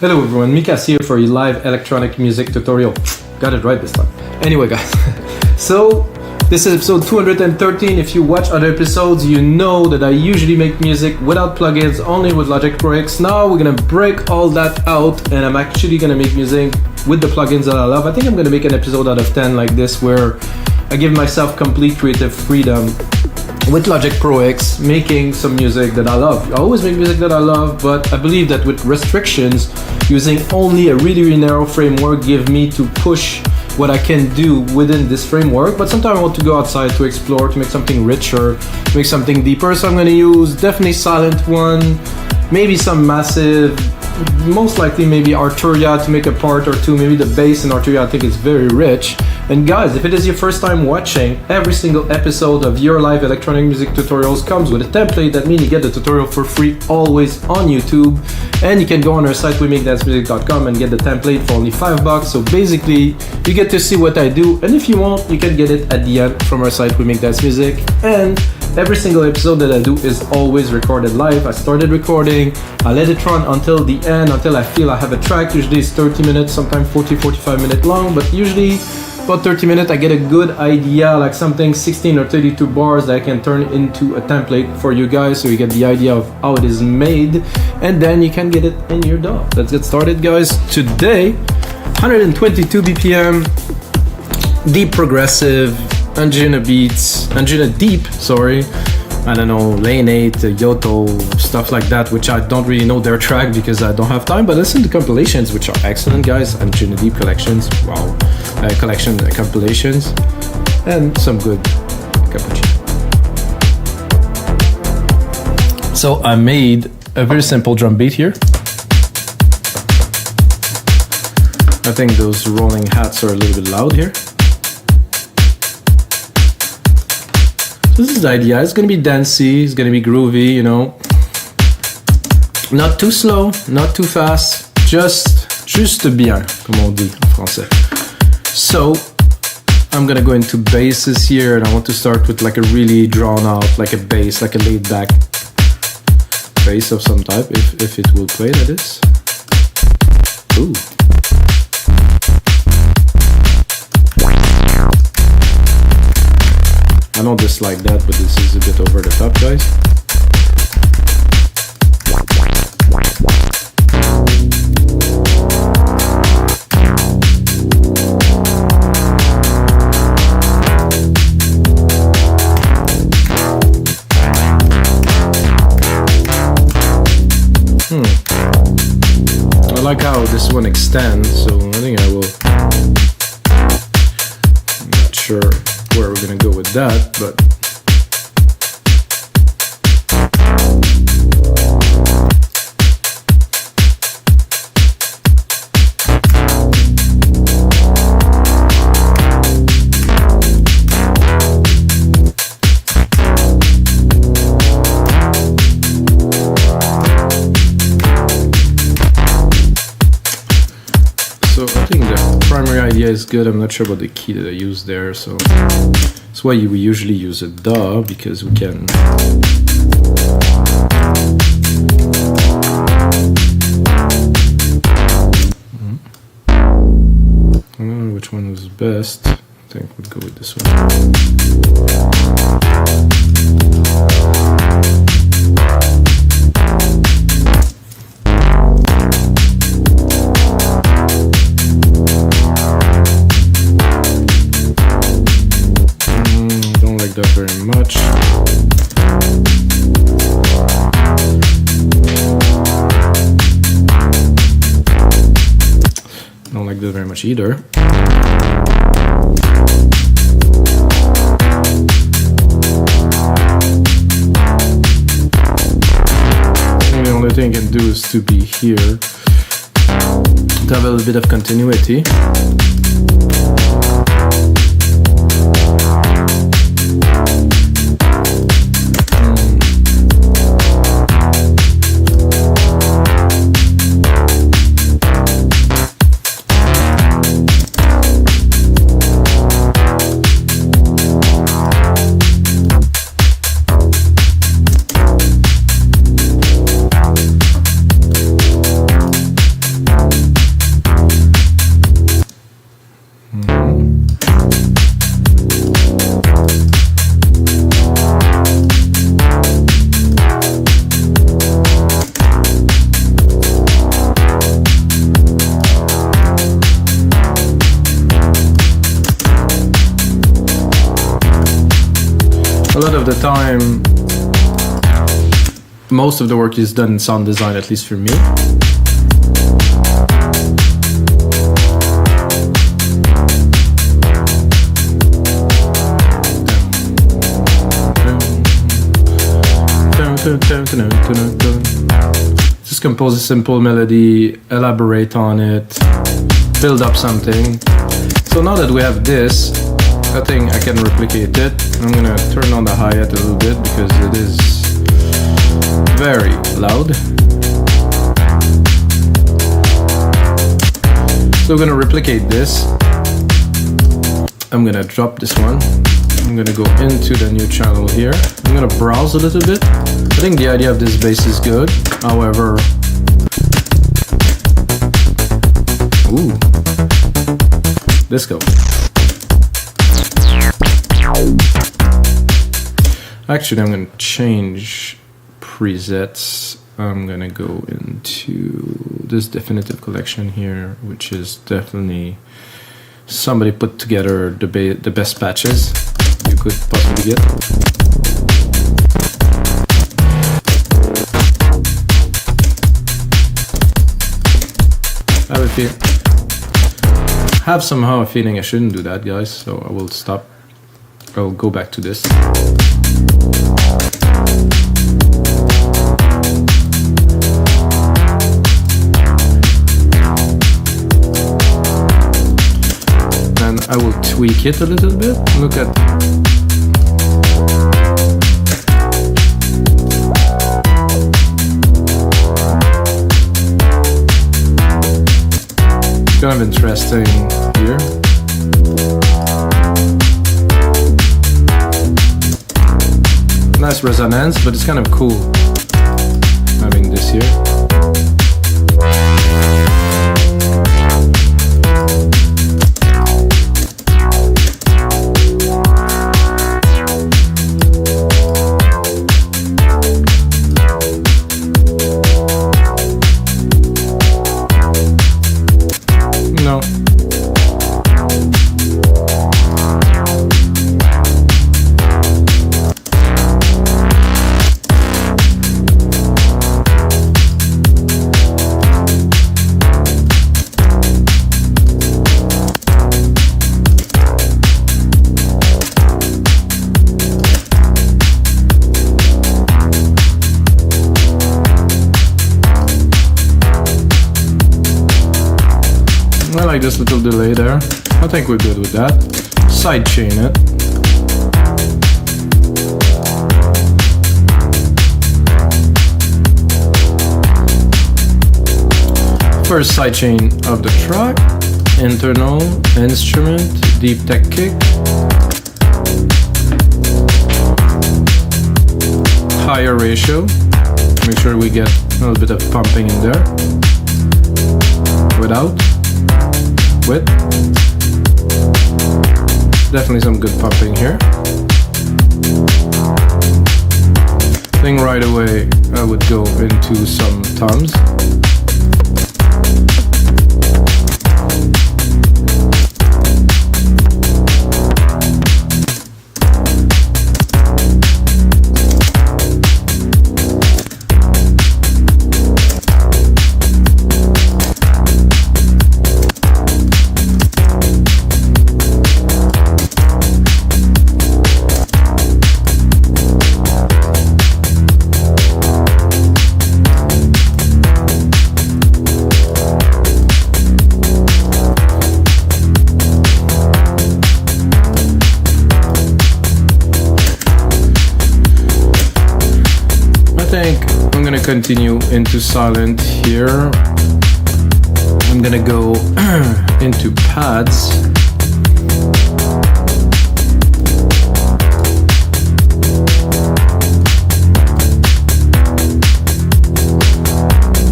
Hello everyone, Mikas here for a live electronic music tutorial. Got it right this time. Anyway guys, so this is episode 213. If you watch other episodes, you know that I usually make music without plugins, only with Logic Pro X. Now we're gonna break all that out and I'm actually gonna make music with the plugins that I love. I think I'm gonna make an episode out of 10 like this where I give myself complete creative freedom with Logic Pro X, making some music that I love. I always make music that I love, but I believe that with restrictions, using only a really narrow framework give me to push what I can do within this framework. But sometimes I want to go outside to explore, to make something richer, to make something deeper. So I'm gonna use definitely Silent One, maybe some Massive, most likely maybe Arturia to make a part or two. Maybe the bass in Arturia I think is very rich. And guys, if it is your first time watching, every single episode of your live electronic music tutorials comes with a template. That means you get the tutorial for free always on YouTube. And you can go on our site, wemakedancemusic.com, and get the template for only $5. So basically, you get to see what I do. And if you want, you can get it at the end from our site, We Make Dance Music. And every single episode that I do is always recorded live. I started recording, I let it run until the end, until I feel I have a track. Usually it's 30 minutes, sometimes 40-45 minutes long, but usually about 30 minutes I get a good idea, like something 16 or 32 bars that I can turn into a template for you guys, so you get the idea of how it is made, and then you can get it in your DAW. Let's get started guys. Today 122 BPM, deep progressive, Anjunadeep, sorry, I don't know, Lane 8, Yoto, stuff like that, which I don't really know their track because I don't have time, but listen to compilations, which are excellent guys. Anjunadeep collections, wow, collection compilations, and some good cappuccino. So I made a very simple drum beat here. I think those rolling hats are a little bit loud here. This is the idea. It's gonna be dancey, it's gonna be groovy, you know. Not too slow, not too fast, juste bien, comme on dit en français. So, I'm gonna go into basses here, and I want to start with like a really drawn out, like a bass, like a laid back bass of some type, if it will play, that is. Ooh. I don't dislike that, but this is a bit over the top, guys. I like how this one extends, so I think I will. I'm not sure where we're gonna go with that, but so I think the primary idea is good. I'm not sure about the key that I used there, so that's why we usually use a DAW, because we can I don't know which one was best. I think we'll go with this one. That very much. Don't like that very much either. And the only thing I can do is to be here, to have a little bit of continuity. lot of the time, most of the work is done in sound design, at least for me. Just compose a simple melody, elaborate on it, build up something. So now that we have this, I think I can replicate it. I'm gonna turn on the hi-hat a little bit because it is very loud. So I'm gonna replicate this. I'm gonna drop this one. I'm gonna go into the new channel here. I'm gonna browse a little bit. I think the idea of this bass is good. However, ooh, disco. Actually, I'm gonna change presets. I'm gonna go into this definitive collection here, which is definitely somebody put together the best patches you could possibly get. I have somehow a feeling I shouldn't do that, guys, so I will stop. I'll go back to this. And I will tweak it a little bit. Look at kind of interesting here. Nice resonance, but it's kind of cool having this here. I like this little delay there. I think we're good with that. Sidechain it. First sidechain of the track. Internal instrument, deep tech kick. Higher ratio. Make sure we get a little bit of pumping in there. Without. With. Definitely some good pumping here. I think right away I would go into some toms. Continue into silent here. I'm gonna go into pads.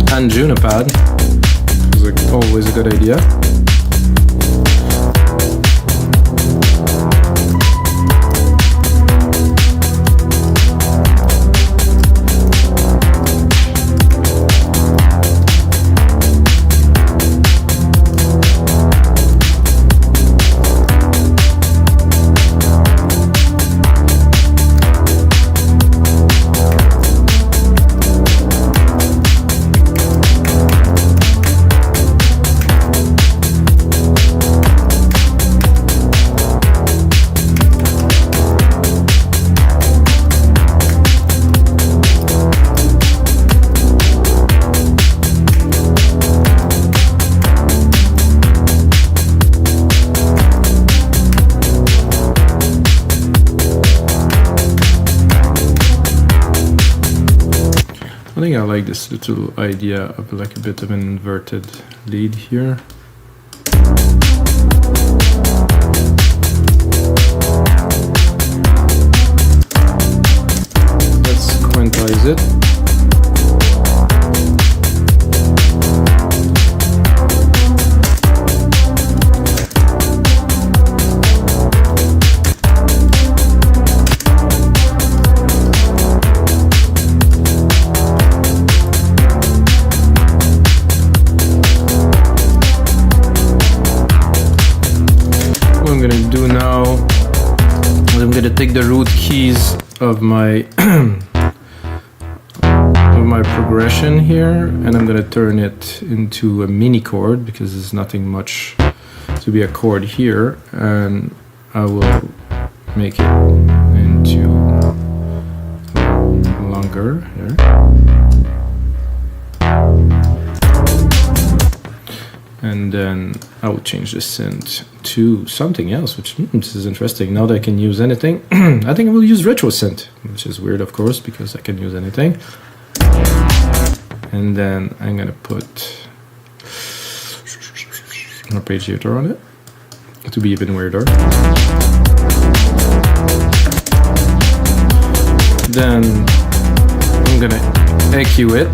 Anjunadeep Pad is always a good idea. think I like this little idea of like a bit of an inverted lead here. Let's quantize it. Take the root keys of my progression here, and I'm gonna turn it into a mini chord because there's nothing much to be a chord here, and I will make it into longer here. And then I will change the synth to something else, which this is interesting. Now that I can use anything, I think I will use Retro Synth, which is weird, of course, because I can use anything. And then I'm gonna put an Arpeggiator on it to be even weirder. Then I'm gonna EQ it.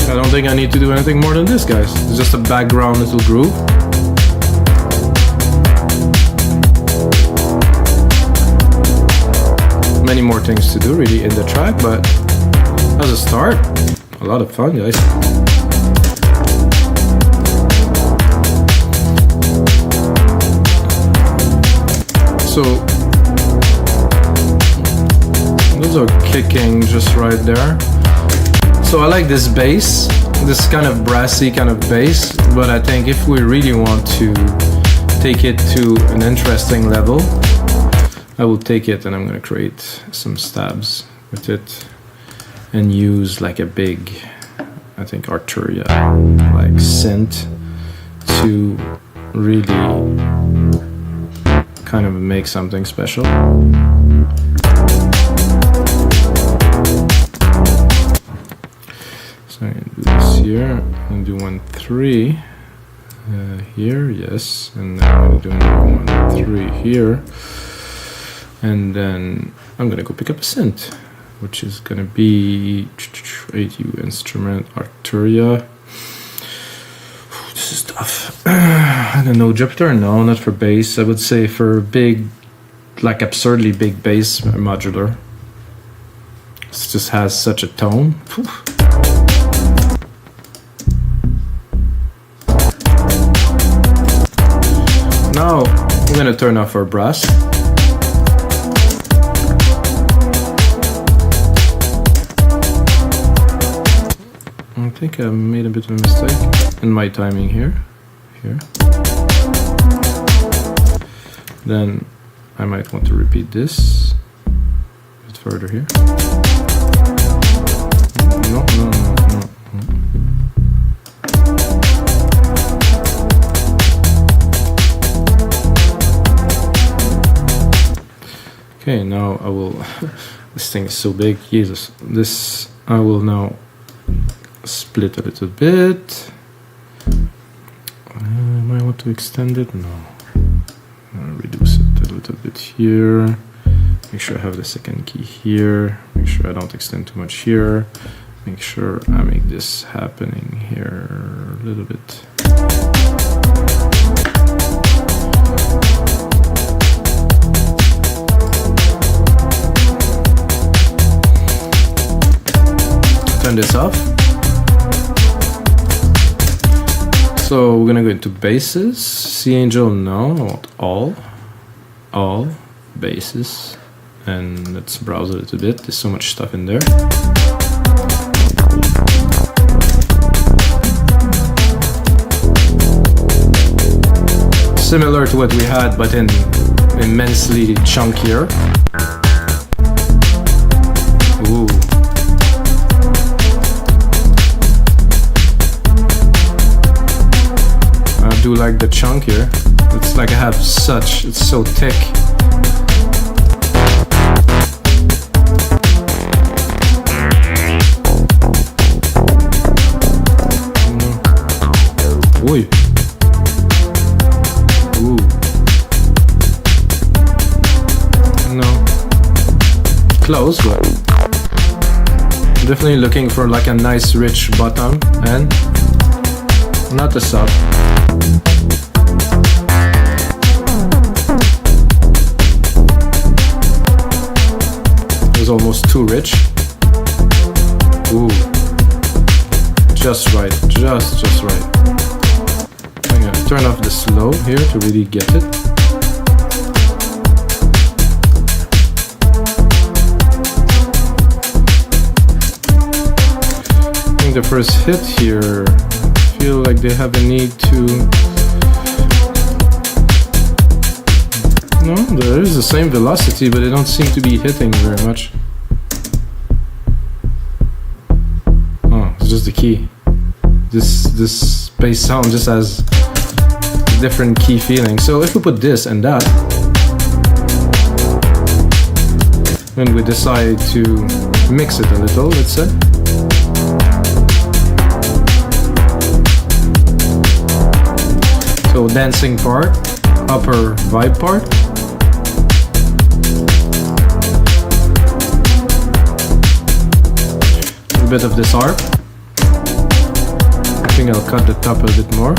I don't think I need to do anything more than this, guys. It's just a background little groove. Many more things to do really in the track, but as a start, a lot of fun, guys. So those are kicking just right there. So I like this bass, this kind of brassy kind of bass, but I think if we really want to take it to an interesting level, I will take it and I'm going to create some stabs with it and use like a big, I think Arturia like synth to really kind of make something special. So I'm going to do this here, I'm going to do 1-3 here, yes, and then I'm going to do another 1-3 here. And then I'm gonna go pick up a synth, which is gonna be 8U instrument, Arturia. This is tough. I don't know, Jupiter? No, not for bass. I would say for big, like absurdly big bass modular. This just has such a tone. Whew. Now I'm gonna turn off our brass. I think I made a bit of a mistake in my timing here. Then I might want to repeat this a bit further here. No. Okay, now I will, this thing is so big, Jesus. This, I will now split a little bit. Might want to extend it? No. Reduce it a little bit here. Make sure I have the second key here. Make sure I don't extend too much here. Make sure I make this happening here a little bit. Turn this off. So we're gonna go into basses. C Angel, no, I want all basses. And let's browse a little bit. There's so much stuff in there. Similar to what we had, but in immensely chunkier. Ooh. I do like the chunk here. It's like I have such, it's so thick. Ooh. Ooh. No. Close, but I'm definitely looking for like a nice rich bottom and not the sub. It was almost too rich. Ooh. Just right, just right. I'm gonna turn off the slow here to really get it. I think the first hit here, I feel like they have a need to... No, there is the same velocity, but they don't seem to be hitting very much. Oh, it's just the key. This bass sound just has a different key feeling. So if we put this and that, when we decide to mix it a little, let's say. So dancing part, upper vibe part. A bit of this arp. I think I'll cut the top a bit more.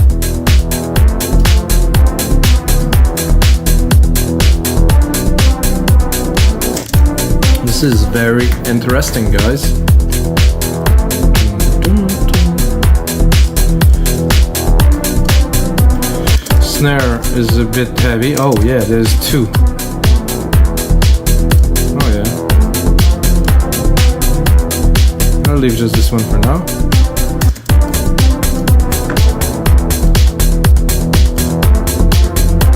This is very interesting, guys. Snare is a bit heavy. Oh yeah, there's two. Oh yeah. I'll leave just this one for now.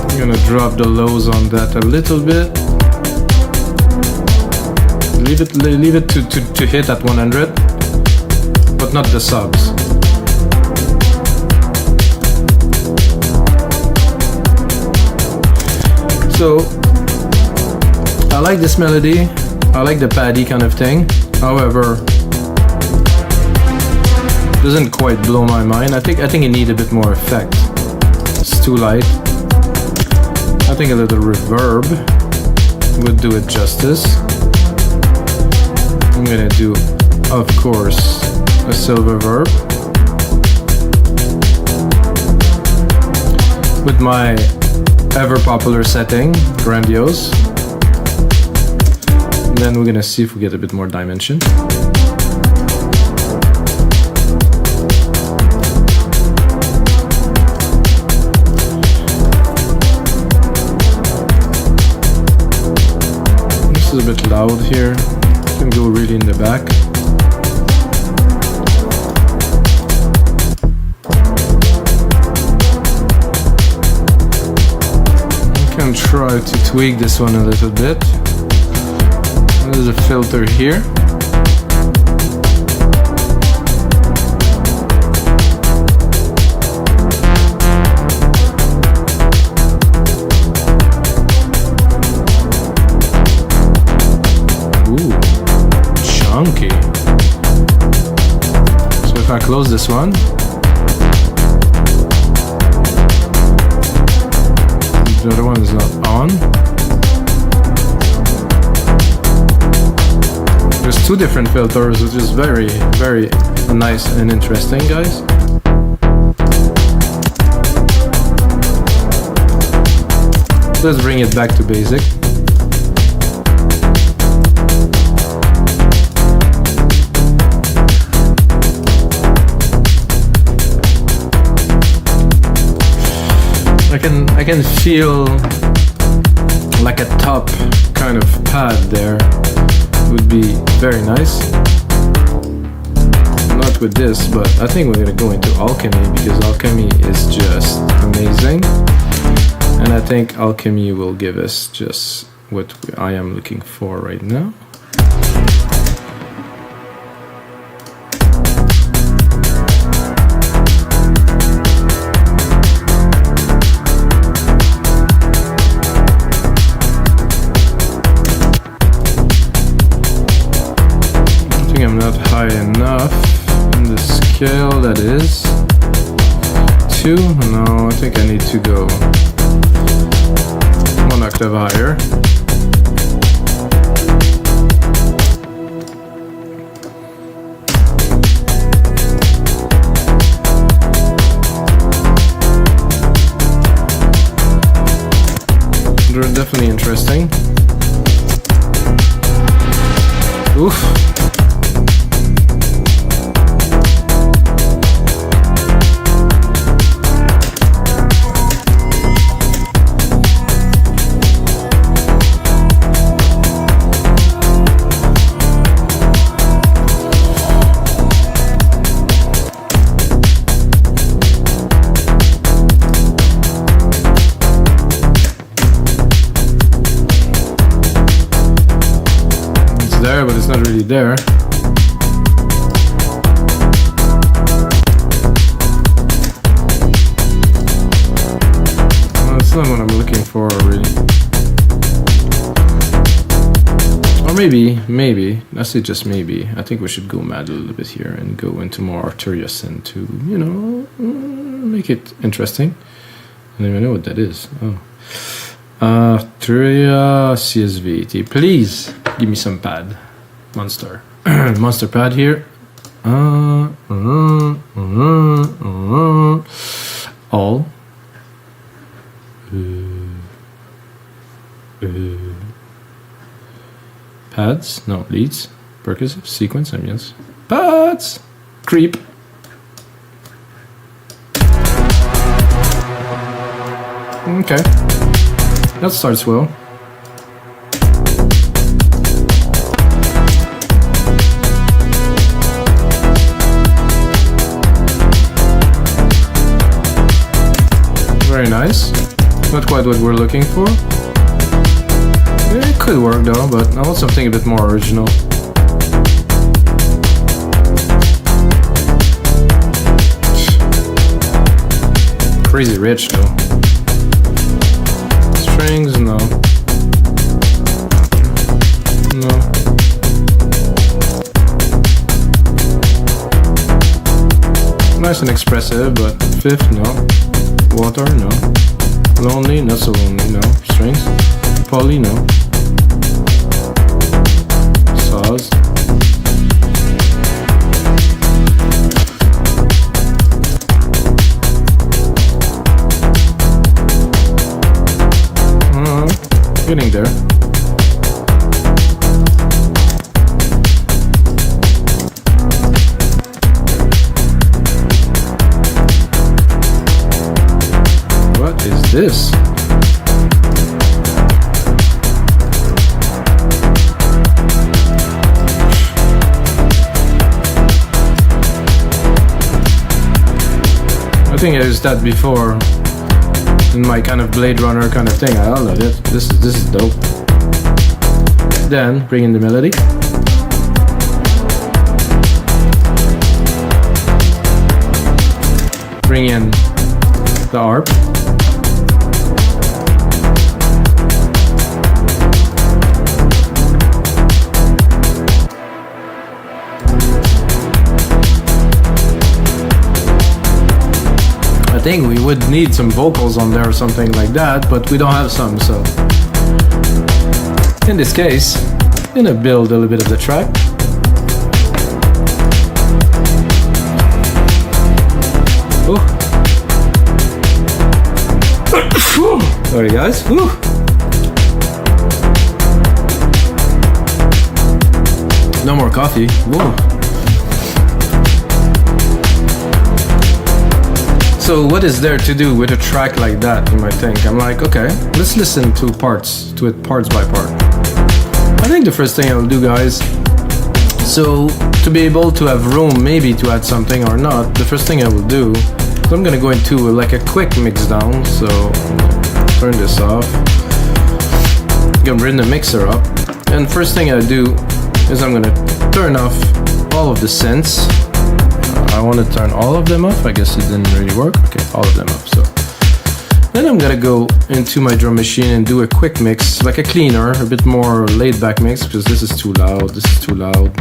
I'm gonna drop the lows on that a little bit. Leave it to hit at 100, but not the subs. So I like this melody. I like the paddy kind of thing. However, it doesn't quite blow my mind. I think it needs a bit more effect. It's too light. I think a little reverb would do it justice. I'm gonna do, of course, a silver verb with my ever popular setting, grandiose. And then we're gonna see if we get a bit more dimension. This is a bit loud here. Can go really in the back. I can try to tweak this one a little bit. There's a filter here. Chunky. So if I close this one, the other one is not on. There's two different filters, which is very, very nice and interesting, guys. Let's bring it back to basic. I can feel like a top kind of pad there would be very nice. Not with this, but I think we're gonna go into Alchemy because Alchemy is just amazing. And I think Alchemy will give us just what I am looking for right now. I think I'm not high enough in the scale, that is. 2? No, I think I need to go 1 octave higher. They're definitely interesting. Oof. There, but it's not really there. Well, that's not what I'm looking for, really. Or maybe, I say just maybe. I think we should go mad a little bit here and go into more Arturia Synth to, you know, make it interesting. I don't even know what that is. Oh. Arturia CSVT. Please give me some pad. Monster. Monster pad here. All. Pads. No, leads. Percussive. Sequence. Ambience. Pads. Creep. Okay. That starts well. Very nice. Not quite what we're looking for. It could work though, but I want something a bit more original. Crazy rich though. Strings, no. No. Nice and expressive, but fifth, no. Water, no. Lonely, not so lonely, no. Strings. Poly, no. Saws. Getting there. What is this? I think I used that before. In my kind of Blade Runner kind of thing. I love it. This is dope. Then bring in the melody. Bring in the arp. I think we would need some vocals on there or something like that, but we don't have some, so in this case, I'm gonna build a little bit of the track. Oh. Sorry guys. Woo. No more coffee. Whoa. So what is there to do with a track like that, you might think? I'm like, okay, let's listen to it parts by part. I think the first thing I'll do, guys, so to be able to have room maybe to add something or not, the first thing I will do, so I'm gonna go into like a quick mix down, so turn this off. I'm gonna bring the mixer up. And first thing I do is I'm gonna turn off all of the synths. I want to turn all of them off. I guess it didn't really work. Okay, all of them off. So then I'm gonna go into my drum machine and do a quick mix, like a cleaner, a bit more laid back mix, because this is too loud, this is too loud.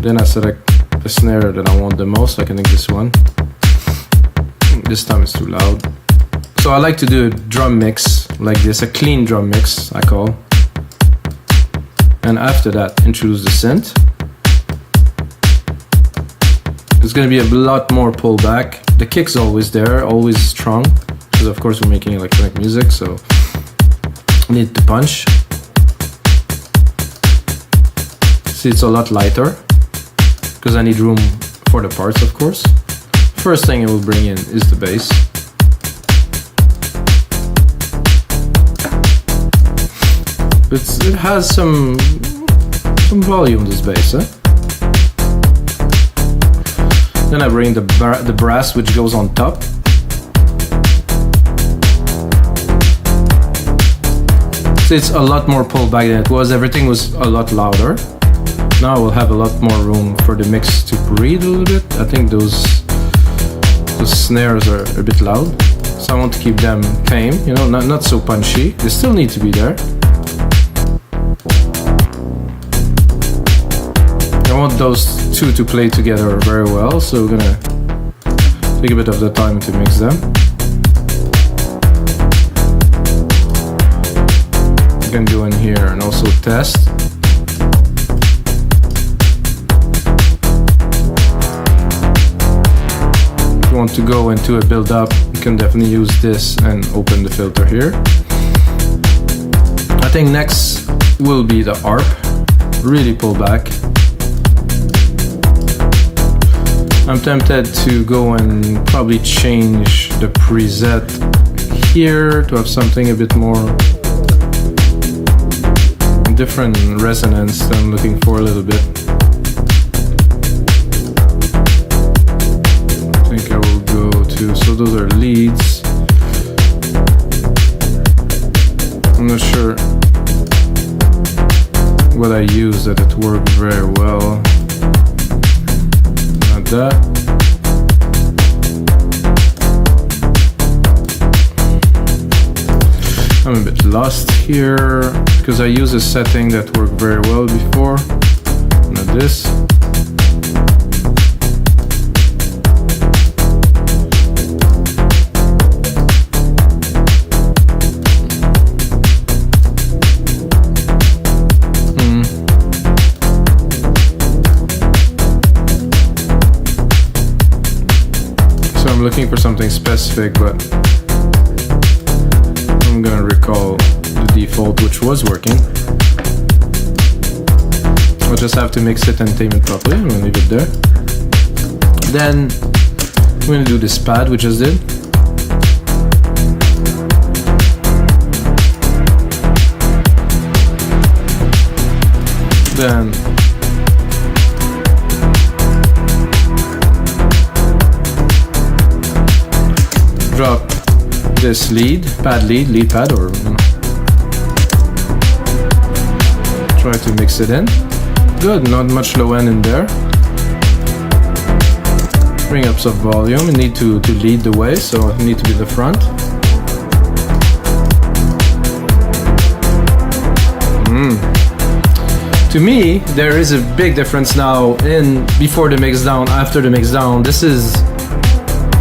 Then I select the snare that I want the most, like I think this one. This time it's too loud. So I like to do a drum mix like this, a clean drum mix, I call. And after that, introduce the synth. There's gonna be a lot more pullback. The kick's always there, always strong, because of course we're making electronic music, so I need to punch. See, it's a lot lighter, because I need room for the parts, of course. First thing I will bring in is the bass. It has some volume, this bass, eh? Then I bring the brass, which goes on top. So it's a lot more pullback than it was. Everything was a lot louder. Now I will have a lot more room for the mix to breathe a little bit. I think those snares are a bit loud, so I want to keep them tame, you know, not so punchy. They still need to be there. I want those two to play together very well, so we're gonna take a bit of the time to mix them. You can go in here and also test. If you want to go into a build-up, you can definitely use this and open the filter here. I think next will be the ARP, really pull back. I'm tempted to go and probably change the preset here to have something a bit more different resonance that I'm looking for a little bit. I think I will go to, so those are leads. I'm not sure what I use that it worked very well. That. I'm a bit lost here because I use a setting that worked very well before. Not this. I'm looking for something specific, but I'm gonna recall the default, which was working. I'll just have to mix it and tame it properly. I'm gonna leave it there. Then I'm gonna do this pad we just did. Then drop this lead pad, or try to mix it in. Good, not much low end in there. Bring up some volume. You need to lead the way, so you need to be the front. To me, there is a big difference now in before the mixdown, after the mixdown.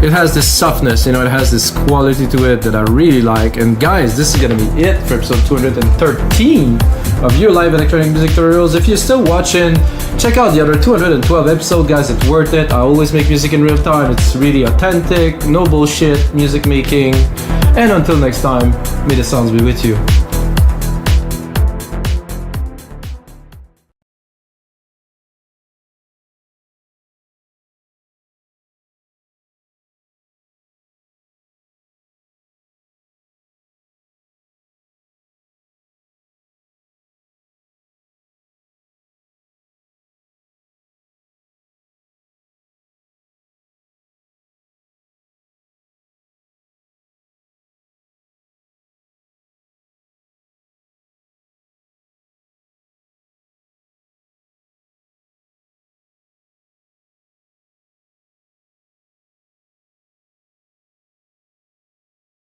It has this softness, you know, it has this quality to it that I really like. And guys, this is gonna be it for episode 213 of your live electronic music tutorials. If you're still watching, check out the other 212 episode, guys. It's worth it. I always make music in real time. It's really authentic, no bullshit music making. And until next time, may the sounds be with you.